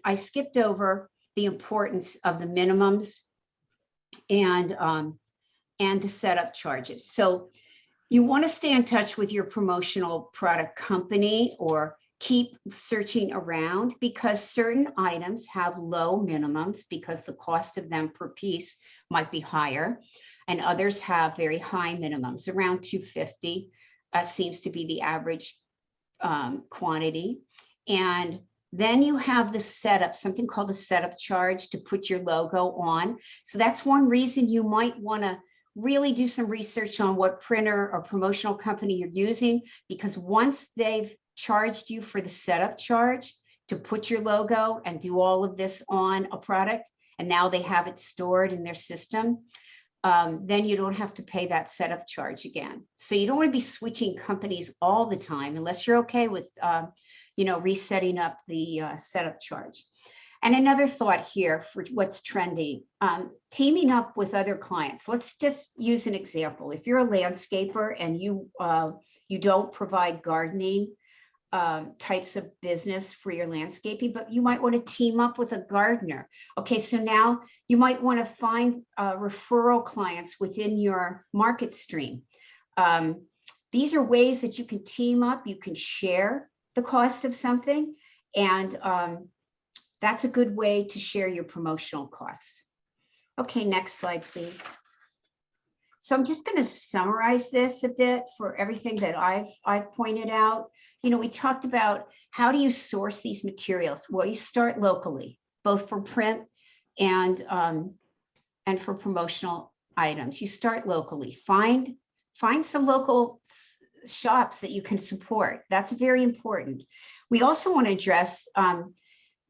Speaker 3: I skipped over the importance of the minimums and the setup charges. So you want to stay in touch with your promotional product company or keep searching around, because certain items have low minimums because the cost of them per piece might be higher, and others have very high minimums. Around $2.50 seems to be the average quantity. And then you have the setup, something called a setup charge to put your logo on. So that's one reason you might want to really do some research on what printer or promotional company you're using, because once they've charged you for the setup charge to put your logo and do all of this on a product, and now they have it stored in their system, then you don't have to pay that setup charge again. So you don't want to be switching companies all the time unless you're okay with resetting up the setup charge. And another thought here for what's trending, teaming up with other clients. Let's just use an example. If you're a landscaper and you don't provide gardening types of business for your landscaping, but you might want to team up with a gardener. Okay, so now you might want to find referral clients within your market stream. These are ways that you can team up. You can share the cost of something, and that's a good way to share your promotional costs. Okay, next slide, please. So I'm just going to summarize this a bit for everything that I've pointed out. We talked about how do you source these materials? Well, you start locally, both for print and for promotional items. You start locally. Find some local shops that you can support. That's very important. We also want to address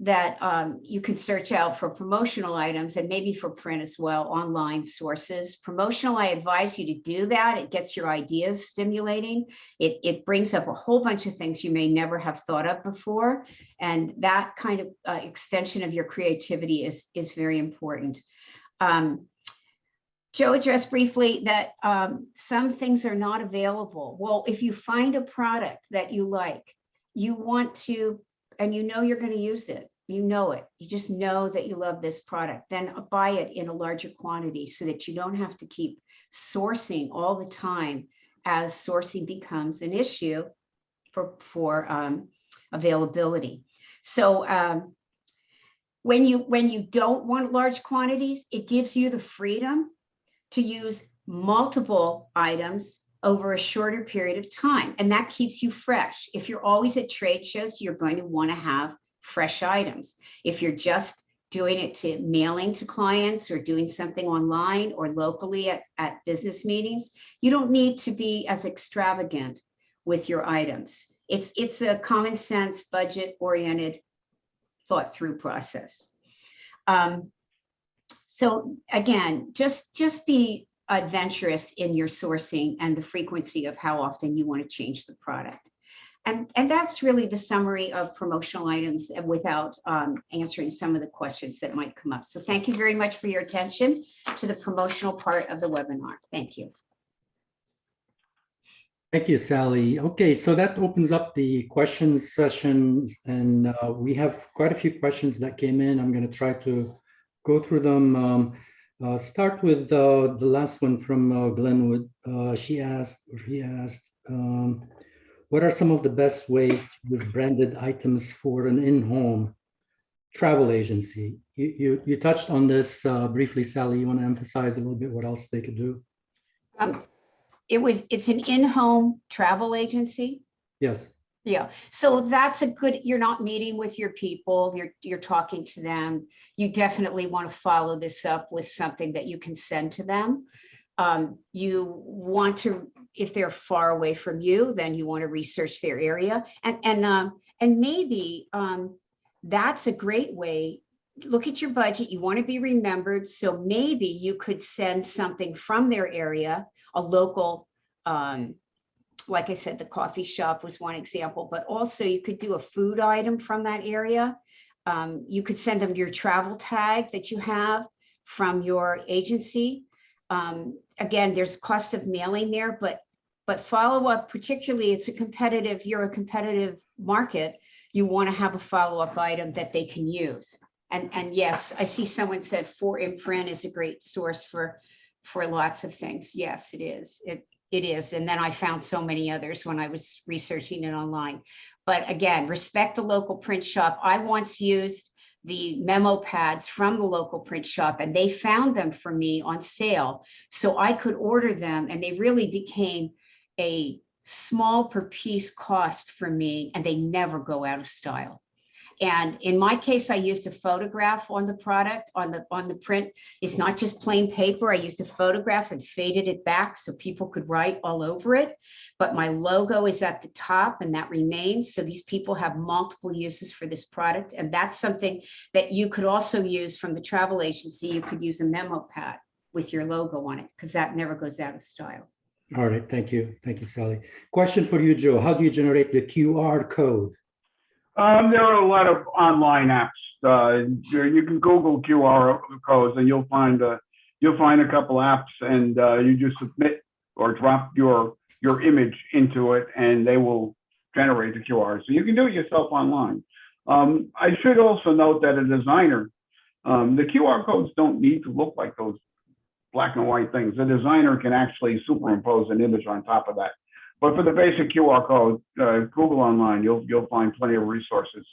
Speaker 3: that you can search out for promotional items, and maybe for print as well, online sources. Promotional, I advise you to do that. It gets your ideas stimulating. It brings up a whole bunch of things you may never have thought of before. And that kind of extension of your creativity is very important. Joe addressed briefly that some things are not available. Well, if you find a product that you like, you want to, and you're going to use it, you just know that you love this product, then buy it in a larger quantity so that you don't have to keep sourcing all the time as sourcing becomes an issue for availability. So when you don't want large quantities, it gives you the freedom to use multiple items over a shorter period of time. And that keeps you fresh. If you're always at trade shows, you're going to want to have fresh items. If you're just doing it to mailing to clients or doing something online or locally at business meetings, you don't need to be as extravagant with your items. It's a common sense, budget oriented, thought through process. So again, just be adventurous in your sourcing and the frequency of how often you want to change the product. And that's really the summary of promotional items without answering some of the questions that might come up. So thank you very much for your attention to the promotional part of the webinar. Thank you.
Speaker 1: Thank you, Sally. Okay, so that opens up the questions session, and we have quite a few questions that came in. I'm going to try to go through them. Start with the last one from Glenwood. She asked, or he asked, what are some of the best ways to use branded items for an in-home travel agency? You touched on this briefly, Sally. You want to emphasize a little bit what else they could do?
Speaker 3: It's an in-home travel agency.
Speaker 1: Yes.
Speaker 3: Yeah, so that's a good, you're not meeting with your people, you're talking to them. You definitely want to follow this up with something that you can send to them. You want to, if they're far away from you, then you want to research their area. And maybe that's a great way. Look at your budget, you want to be remembered. So maybe you could send something from their area, a local, like I said, the coffee shop was one example, but also you could do a food item from that area. You could send them your travel tag that you have from your agency. Again, there's cost of mailing there, but follow up, particularly you're a competitive market, you want to have a follow-up item that they can use. And yes, I see someone said 4imprint is a great source for lots of things. Yes, it is. It is. And then I found so many others when I was researching it online. But again, respect the local print shop. I once used the memo pads from the local print shop and they found them for me on sale. So I could order them and they really became a small per piece cost for me and they never go out of style. And in my case, I used a photograph on the product, on the print. It's not just plain paper. I used a photograph and faded it back so people could write all over it. But my logo is at the top and that remains. So these people have multiple uses for this product. And that's something that you could also use from the travel agency. You could use a memo pad with your logo on it because that never goes out of style.
Speaker 1: All right, thank you. Thank you, Sally. Question for you, Joe. How do you generate the QR code?
Speaker 2: There are a lot of online apps. You can Google QR codes, and you'll find a couple apps, and you just submit or drop your image into it, and they will generate the QR. So you can do it yourself online. I should also note that a designer, the QR codes don't need to look like those black and white things. The designer can actually superimpose an image on top of that. But for the basic QR code, Google online, you'll find plenty of resources.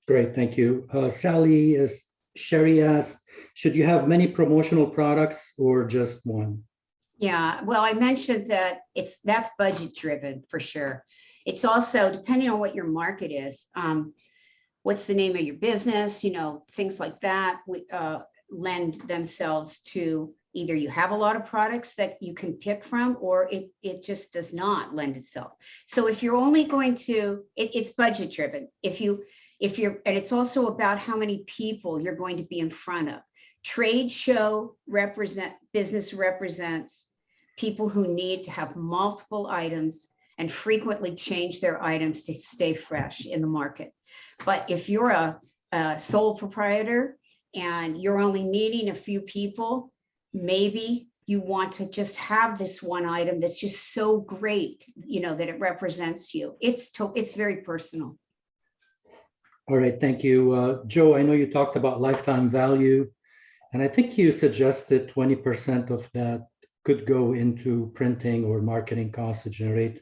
Speaker 1: Great, thank you. Sally, as Sherry asked, should you have many promotional products or just one?
Speaker 3: Yeah, well, I mentioned that that's budget driven for sure. It's also depending on what your market is. What's the name of your business? Things like that lend themselves to either you have a lot of products that you can pick from, or it just does not lend itself. So if you're only going to, it's budget driven. If you're, and it's also about how many people you're going to be in front of. Trade show business represents people who need to have multiple items and frequently change their items to stay fresh in the market. But if you're a sole proprietor and you're only meeting a few people, maybe you want to just have this one item that's just so great, that it represents you. It's very personal.
Speaker 1: All right, thank you. Joe, I know you talked about lifetime value, and I think you suggested 20% of that could go into printing or marketing costs to generate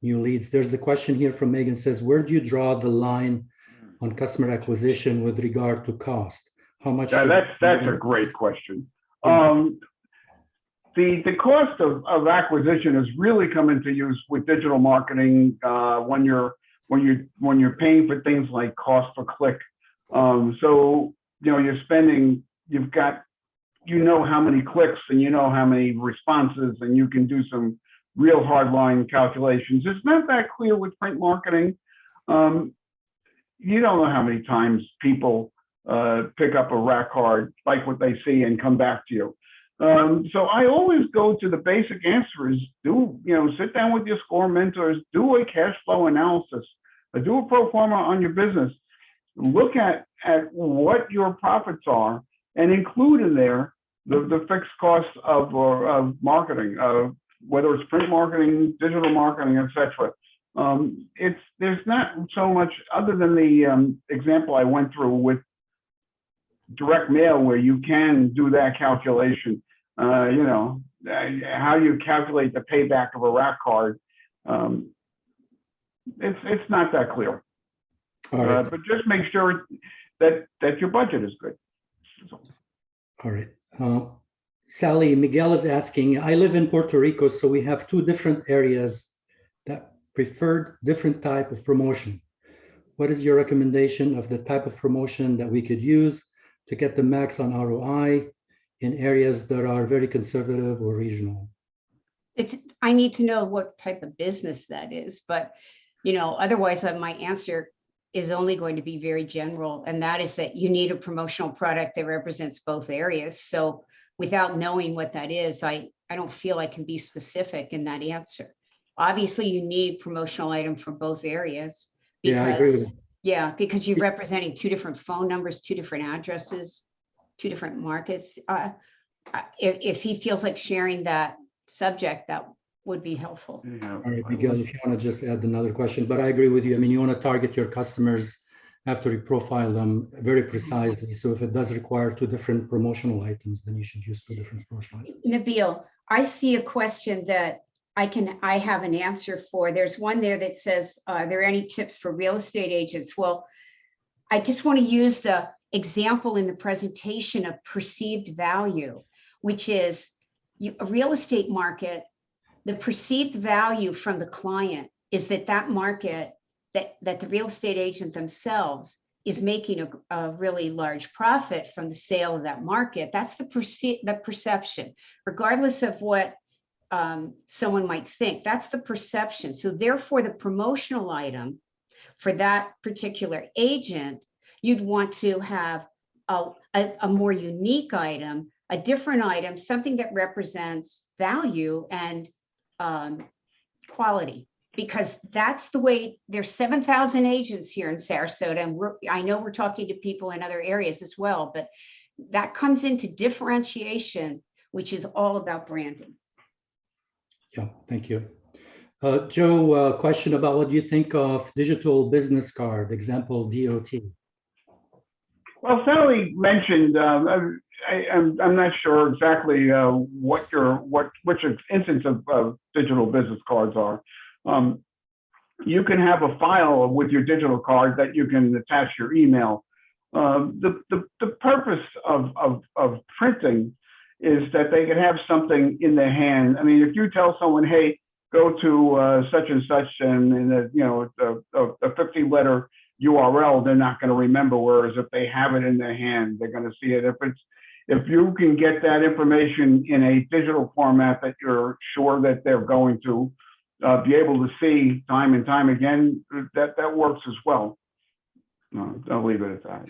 Speaker 1: new leads. There's a question here from Megan, says, where do you draw the line on customer acquisition with regard to cost? How much?
Speaker 2: That's a great question. The cost of acquisition has really come into use with digital marketing when you're paying for things like cost per click. So you're spending, how many clicks and how many responses, and you can do some real hardline calculations. It's not that clear with print marketing. You don't know how many times people pick up a rack card, like what they see, and come back to you. So I always go to the basic answer is sit down with your score mentors, do a cash flow analysis, do a pro forma on your business, look at what your profits are, and include in there the fixed costs of marketing, whether it's print marketing, digital marketing, etc. There's not so much other than the example I went through with direct mail, where you can do that calculation. How you calculate the payback of a rack card, it's not that clear.
Speaker 1: All right.
Speaker 2: But just make sure that your budget is good.
Speaker 1: All right. Sally, Miguel is asking, I live in Puerto Rico, so we have two different areas that preferred different type of promotion. What is your recommendation of the type of promotion that we could use to get the max on ROI in areas that are very conservative or regional?
Speaker 3: I need to know what type of business that is, but otherwise my answer is only going to be very general, and that is that you need a promotional product that represents both areas. So without knowing what that is, I don't feel I can be specific in that answer. Obviously, you need promotional item for both areas. Because,
Speaker 1: yeah, I agree with you.
Speaker 3: Yeah, because you're representing two different phone numbers, two different addresses, two different markets. If he feels like sharing that subject, that would be helpful.
Speaker 2: Yeah.
Speaker 1: All right, Miguel, if you want to just add another question, but I agree with you. I mean, you want to target your customers after you profile them very precisely. So if it does require two different promotional items, then you should use two different promotional items.
Speaker 3: Nabil, I see a question that I have an answer for. There's one there that says, are there any tips for real estate agents? Well, I just want to use the example in the presentation of perceived value, which is a real estate market. The perceived value from the client is that market, that the real estate agent themselves is making a really large profit from the sale of that market. That's the perception, regardless of what someone might think. That's the perception. So therefore, the promotional item for that particular agent, you'd want to have a more unique item, a different item, something that represents value and quality, because that's the way. There's 7,000 agents here in Sarasota, and I know we're talking to people in other areas as well, but that comes into differentiation, which is all about branding.
Speaker 1: Yeah, thank you. Joe, question about what you think of digital business card, example DOT.
Speaker 2: Well, Sally mentioned, I'm not sure exactly which instance of digital business cards are. You can have a file with your digital card that you can attach your email. The purpose of printing is that they can have something in their hand. I mean, if you tell someone, hey, go to such and such, and in a 50-letter URL, they're not going to remember. Whereas if they have it in their hand, they're going to see it. If you can get that information in a digital format that you're sure that they're going to be able to see time and time again, that works as well. I'll leave it at that.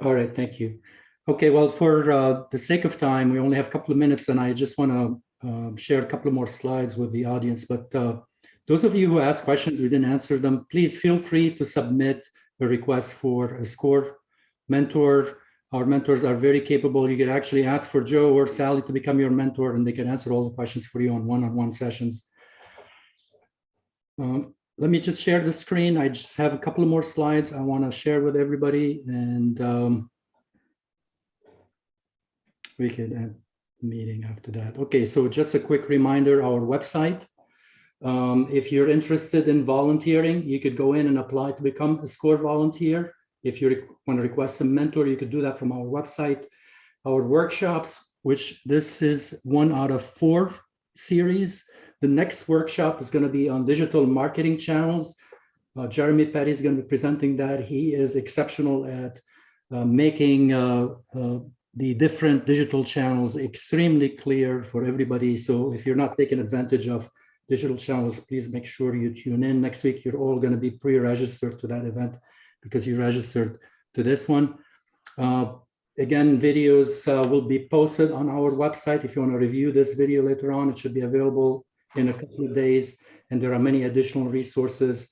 Speaker 1: All right, thank you. Okay, well, for the sake of time, we only have a couple of minutes, and I just want to share a couple of more slides with the audience. But those of you who asked questions, we didn't answer them, please feel free to submit a request for a SCORE mentor. Our mentors are very capable. You can actually ask for Joe or Sally to become your mentor, and they can answer all the questions for you on one-on-one sessions. Let me just share the screen. I just have a couple of more slides I want to share with everybody, and we can end the meeting after that. Okay, so just a quick reminder, our website. If you're interested in volunteering, you could go in and apply to become a SCORE volunteer. If you want to request a mentor, you could do that from our website. Our workshops, which this is 1 out of 4 series. The next workshop is going to be on digital marketing channels. Jeremy Petty is going to be presenting that. He is exceptional at making the different digital channels extremely clear for everybody. So if you're not taking advantage of digital channels, please make sure you tune in. Next week, you're all going to be pre-registered to that event because you registered to this one. Again, videos will be posted on our website. If you want to review this video later on, it should be available in a couple of days. And there are many additional resources.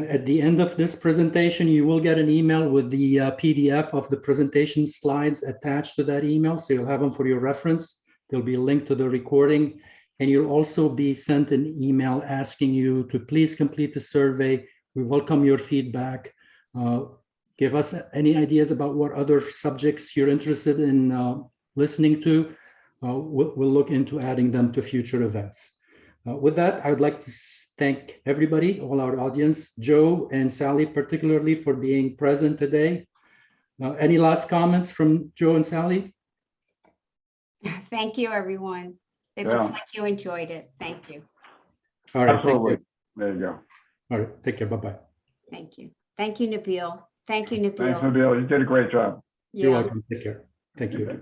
Speaker 1: At the end of this presentation, you will get an email with the PDF of the presentation slides attached to that email. So you'll have them for your reference. There'll be a link to the recording. And you'll also be sent an email asking you to please complete the survey. We welcome your feedback. Give us any ideas about what other subjects you're interested in listening to. We'll look into adding them to future events. With that, I would like to thank everybody, all our audience, Joe and Sally particularly for being present today. Any last comments from Joe and Sally?
Speaker 3: Thank you, everyone. It
Speaker 2: Yeah.
Speaker 3: looks like you enjoyed it. Thank you.
Speaker 1: All right.
Speaker 2: Absolutely.
Speaker 1: Thank
Speaker 2: There you go.
Speaker 1: you. All right. Take care. Bye-bye.
Speaker 3: Thank you. Thank you, Nabil. Thank you,
Speaker 2: Thanks,
Speaker 3: Nabil.
Speaker 2: Nabil. You did a great job.
Speaker 1: You're
Speaker 3: Yeah.
Speaker 1: welcome. Take care. Thank you.
Speaker 2: Okay.